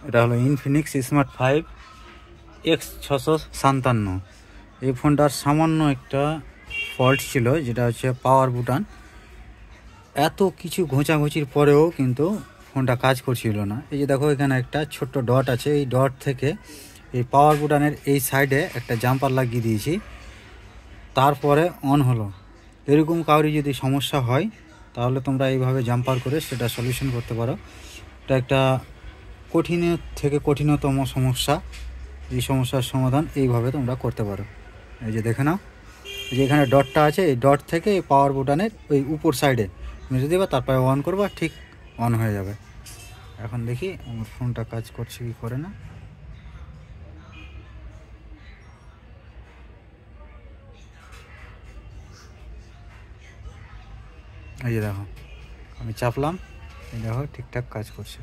এটা হলো Infinix smart 5X657। এই ফোনটার সামান্য একটা ফল্ট ছিল, যেটা হচ্ছে পাওয়ার বুটান। এত কিছু ঘোঁচাঘুচির পরেও কিন্তু ফোনটা কাজ করছিল না। এই যে দেখো, এখানে একটা ছোট্ট ডট আছে, এই ডট থেকে এই পাওয়ার বুটানের এই সাইডে একটা জাম্পার লাগিয়ে দিয়েছি, তারপরে অন হলো। এরকম কাউরি যদি সমস্যা হয় তাহলে তোমরা এইভাবে জাম্পার করে সেটা সলিউশন করতে পারো। এটা একটা কঠিনের থেকে কঠিনতম সমস্যা। এই সমস্যার সমাধান এইভাবে তোমরা করতে পারো। এই যে দেখে নাও, এই যে এখানে ডটটা আছে, এই ডট থেকে এই পাওয়ার বুটানের ওই উপর সাইডে মেরে দেবা, তারপরে অন করবা, ঠিক অন হয়ে যাবে। এখন দেখি আমার ফোনটা কাজ করছে কি করে না। এই যে দেখো, আমি চাপলাম, এই দেখো ঠিকঠাক কাজ করছে।